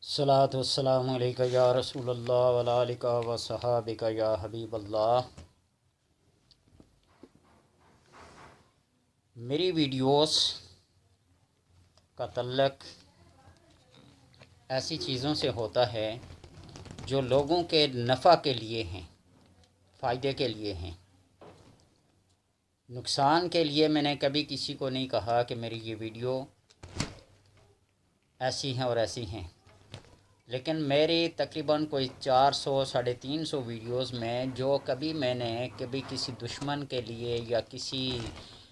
الصلاۃ والسلام علیکہ یا رسول اللہ وعلی آلکہ و صحابکہ یا حبیب اللہ۔ میری ویڈیوز کا تعلق ایسی چیزوں سے ہوتا ہے جو لوگوں کے نفع کے لیے ہیں، فائدے کے لیے ہیں۔ نقصان کے لیے میں نے کبھی کسی کو نہیں کہا کہ میری یہ ویڈیو ایسی ہیں اور ایسی ہیں، لیکن میری تقریباً کوئی 400-350 ویڈیوز میں جو کبھی میں نے کسی دشمن کے لیے یا کسی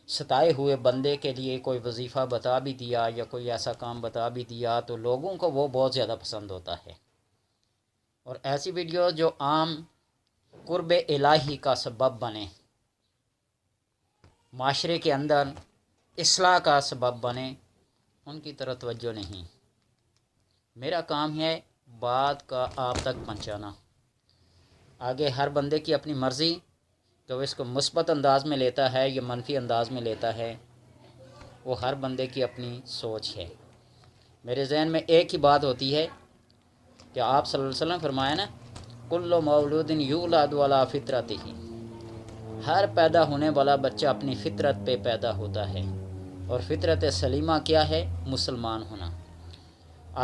ستائے ہوئے بندے کے لیے کوئی وظیفہ بتا بھی دیا یا کوئی ایسا کام بتا بھی دیا تو لوگوں کو وہ بہت زیادہ پسند ہوتا ہے، اور ایسی ویڈیو جو عام قرب الہی کا سبب بنے، معاشرے کے اندر اصلاح کا سبب بنے، ان کی طرف توجہ نہیں۔ میرا کام ہے بات کا آپ تک پہنچانا۔ آگے ہر بندے کی اپنی مرضی کہ وہ اس کو مثبت انداز میں لیتا ہے یا منفی انداز میں لیتا ہے، وہ ہر بندے کی اپنی سوچ ہے۔ میرے ذہن میں ایک ہی بات ہوتی ہے کہ آپ صلی اللہ علیہ وسلم فرمایا نا، کل مولود یولد علی فطرتہ، ہر پیدا ہونے والا بچہ اپنی فطرت پہ پیدا ہوتا ہے، اور فطرت سلیمہ کیا ہے؟ مسلمان ہونا۔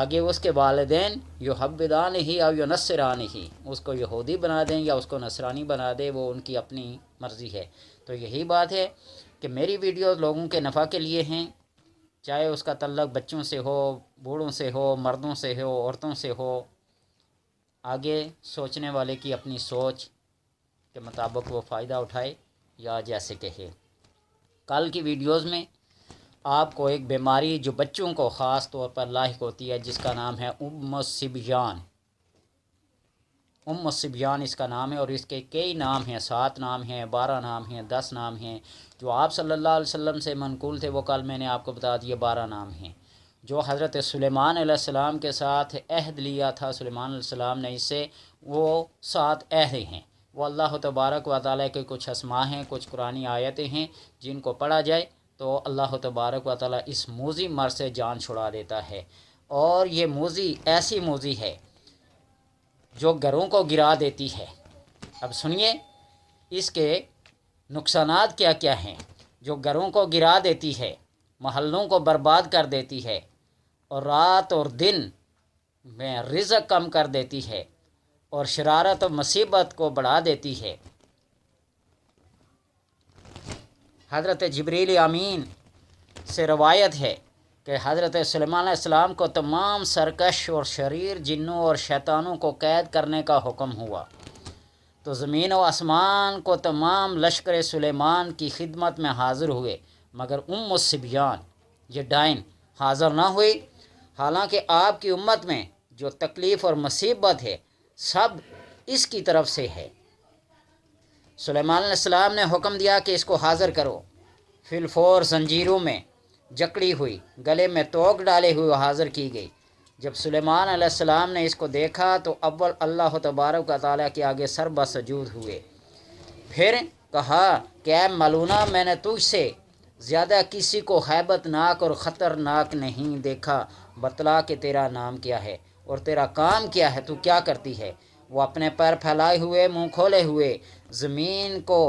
آگے اس کے والدین یحودان ہی اور ینصران ہی، اس کو یہودی بنا دیں یا اس کو نصرانی بنا دیں، وہ ان کی اپنی مرضی ہے۔ تو یہی بات ہے کہ میری ویڈیوز لوگوں کے نفع کے لیے ہیں، چاہے اس کا تعلق بچوں سے ہو، بوڑھوں سے ہو، مردوں سے ہو، عورتوں سے ہو۔ آگے سوچنے والے کی اپنی سوچ کے مطابق وہ فائدہ اٹھائے یا جیسے کہے۔ کل کی ویڈیوز میں آپ کو ایک بیماری جو بچوں کو خاص طور پر لاحق ہوتی ہے، جس کا نام ہے ام الصبیان۔ ام الصبیان اس کا نام ہے، اور اس کے کئی نام ہیں، 7 نام ہیں، 12 نام ہیں، 10 نام ہیں۔ جو آپ صلی اللہ علیہ وسلم سے منقول تھے وہ کل میں نے آپ کو بتا دیے 12 نام ہیں۔ جو حضرت سلیمان علیہ السلام کے ساتھ عہد لیا تھا سلیمان علیہ السلام نے اس سے، وہ 7 عہد ہیں۔ وہ اللہ تبارک و تعالیٰ کے کچھ اسماء ہیں، کچھ قرآنی آیتیں ہیں جن کو پڑھا جائے تو اللہ تبارک و تعالیٰ اس موذی مرض سے جان چھڑا دیتا ہے۔ اور یہ موذی ایسی موذی ہے جو گھروں کو گرا دیتی ہے۔ اب سنیے اس کے نقصانات کیا کیا ہیں۔ جو گھروں کو گرا دیتی ہے، محلوں کو برباد کر دیتی ہے، اور رات اور دن میں رزق کم کر دیتی ہے، اور شرارت و مصیبت کو بڑھا دیتی ہے۔ حضرت جبریل امین سے روایت ہے کہ حضرت سلیمان علیہ السلام کو تمام سرکش اور شریر جنوں اور شیطانوں کو قید کرنے کا حکم ہوا، تو زمین و آسمان کو تمام لشکر سلیمان کی خدمت میں حاضر ہوئے، مگر ام الصبیان یہ ڈائن حاضر نہ ہوئی۔ حالانکہ آپ کی امت میں جو تکلیف اور مصیبت ہے سب اس کی طرف سے ہے۔ سلیمان علیہ السلام نے حکم دیا کہ اس کو حاضر کرو، فی الفور زنجیروں میں جکڑی ہوئی، گلے میں توق ڈالے ہوئے حاضر کی گئی۔ جب سلیمان علیہ السلام نے اس کو دیکھا تو اول اللہ تبارک و تعالیٰ کے آگے سر بسجود ہوئے، پھر کہا کہ اے ملونہ، میں نے تجھ سے زیادہ کسی کو ہیبت ناک اور خطرناک نہیں دیکھا، بتلا کہ تیرا نام کیا ہے اور تیرا کام کیا ہے، تو کیا کرتی ہے؟ وہ اپنے پیر پھیلائے ہوئے، منہ کھولے ہوئے زمین کو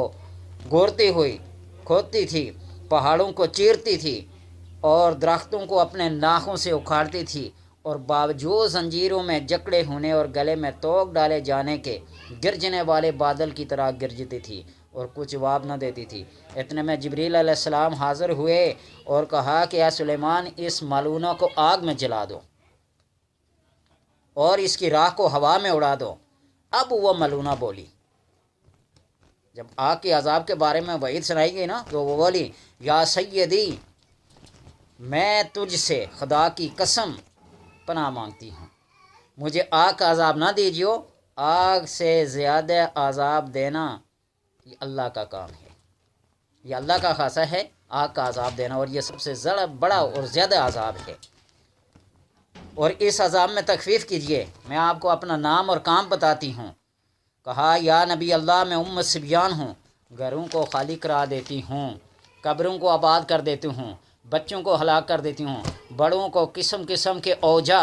گورتی ہوئی کھودتی تھی، پہاڑوں کو چیرتی تھی، اور درختوں کو اپنے ناخوں سے اکھاڑتی تھی، اور باوجود زنجیروں میں جکڑے ہونے اور گلے میں توق ڈالے جانے کے گرجنے والے بادل کی طرح گرجتی تھی اور کچھ جواب نہ دیتی تھی۔ اتنے میں جبریل علیہ السلام حاضر ہوئے اور کہا کہ اے سلیمان، اس ملونہ کو آگ میں جلا دو اور اس کی راکھ کو ہوا میں اڑا دو۔ اب وہ ملونہ بولی، جب آگ کے عذاب کے بارے میں وعید سنائی گئی نا تو وہ بولی، یا سیدی، میں تجھ سے خدا کی قسم پناہ مانگتی ہوں، مجھے آگ کا عذاب نہ دیجیو۔ آگ سے زیادہ عذاب دینا یہ اللہ کا کام ہے، یہ اللہ کا خاصہ ہے آگ کا عذاب دینا، اور یہ سب سے بڑا اور زیادہ عذاب ہے۔ اور اس عذاب میں تخفیف کیجئے، میں آپ کو اپنا نام اور کام بتاتی ہوں۔ کہا یا نبی اللہ، میں ام الصبیان ہوں، گھروں کو خالی کرا دیتی ہوں، قبروں کو آباد کر دیتی ہوں، بچوں کو ہلاک کر دیتی ہوں، بڑوں کو قسم قسم کے اوجا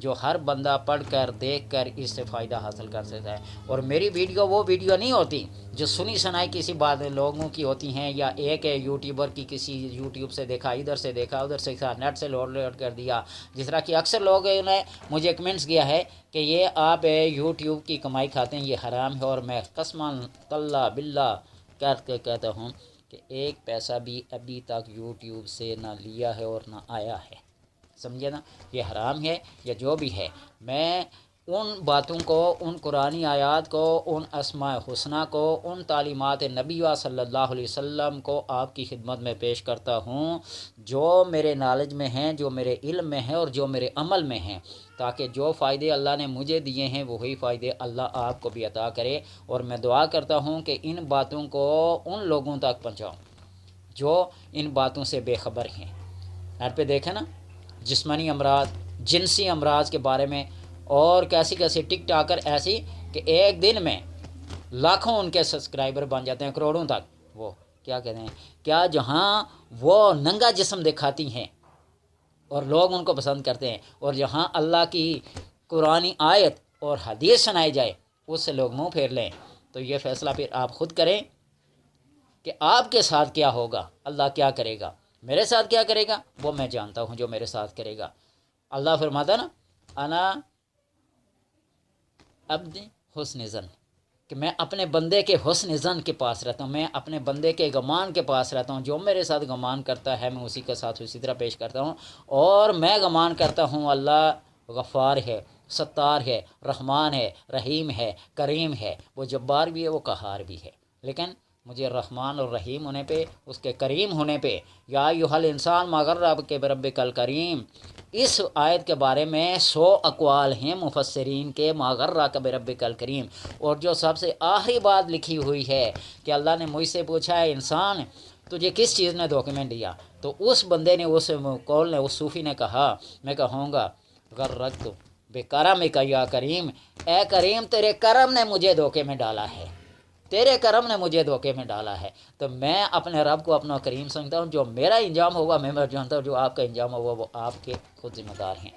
جو ہر بندہ پڑھ کر دیکھ کر اس سے فائدہ حاصل کر سکتا ہے۔ اور میری ویڈیو وہ ویڈیو نہیں ہوتی جو سنی سنائی کسی بات لوگوں کی ہوتی ہیں، یا ایک ہے یوٹیوبر کی کسی یوٹیوب سے دیکھا، ادھر سے دیکھا ادھر سے نیٹ سے لوڈ کر دیا، جس طرح کہ اکثر لوگ نے مجھے کمنٹس کیا ہے کہ یہ آپ یوٹیوب کی کمائی کھاتے ہیں، یہ حرام ہے۔ اور میں قسماً اللہ باللہ کر کے کہتا ہوں کہ ایک پیسہ بھی ابھی تک یوٹیوب سے نہ لیا ہے اور نہ آیا ہے، سمجھے نا، یہ حرام ہے یا جو بھی ہے۔ میں ان باتوں کو، ان قرآنی آیات کو، ان اسماء حسنہ کو، ان تعلیمات نبی صلی اللہ علیہ وسلم کو آپ کی خدمت میں پیش کرتا ہوں، جو میرے نالج میں ہیں، جو میرے علم میں ہیں اور جو میرے عمل میں ہیں، تاکہ جو فائدے اللہ نے مجھے دیے ہیں وہی فائدے اللہ آپ کو بھی عطا کرے۔ اور میں دعا کرتا ہوں کہ ان باتوں کو ان لوگوں تک پہنچاؤں جو ان باتوں سے بے خبر ہیں۔ نیٹ پہ دیکھیں نا، جسمانی امراض، جنسی امراض کے بارے میں، اور کیسی کیسی ٹک ٹاکر ایسی کہ ایک دن میں لاکھوں ان کے سبسکرائبر بن جاتے ہیں، کروڑوں تک۔ وہ کیا کہتے ہیں، کیا جہاں وہ ننگا جسم دکھاتی ہیں اور لوگ ان کو پسند کرتے ہیں، اور جہاں اللہ کی قرآنی آیت اور حدیث سنائی جائے اس سے لوگ منہ پھیر لیں، تو یہ فیصلہ پھر آپ خود کریں کہ آپ کے ساتھ کیا ہوگا، اللہ کیا کرے گا، میرے ساتھ کیا کرے گا وہ میں جانتا ہوں جو میرے ساتھ کرے گا۔ اللہ فرماتا نا، انا عبد حسن ظن، کہ میں اپنے بندے کے حسن ظن کے پاس رہتا ہوں، میں اپنے بندے کے گمان کے پاس رہتا ہوں، جو میرے ساتھ گمان کرتا ہے میں اسی کے ساتھ اسی طرح پیش کرتا ہوں۔ اور میں گمان کرتا ہوں اللہ غفار ہے، ستار ہے، رحمان ہے، رحیم ہے، کریم ہے، وہ جبار بھی ہے، وہ قہار بھی ہے، لیکن مجھے رحمان اور رحیم ہونے پہ، اس کے کریم ہونے پہ، یا ایھا الانسان ما غرک بربک الکریم، اس آیت کے بارے میں 100 اقوال ہیں مفسرین کے، ما غرک بربک الکریم۔ اور جو سب سے آخری بات لکھی ہوئی ہے کہ اللہ نے مجھ سے پوچھا ہے انسان تجھے کس چیز نے دھوکہ دیا، تو اس بندے نے، اس قول نے، اس صوفی نے کہا، میں کہوں گا غرکت بکرمک یا کریم، اے کریم تیرے کرم نے مجھے دھوکے میں ڈالا ہے، تیرے کرم نے مجھے دھوکے میں ڈالا ہے۔ تو میں اپنے رب کو اپنا کریم سمجھتا ہوں، جو میرا انجام ہوگا میں جانتا ہوں، جو آپ کا انجام ہوگا وہ آپ کے خود ذمہ دار ہیں۔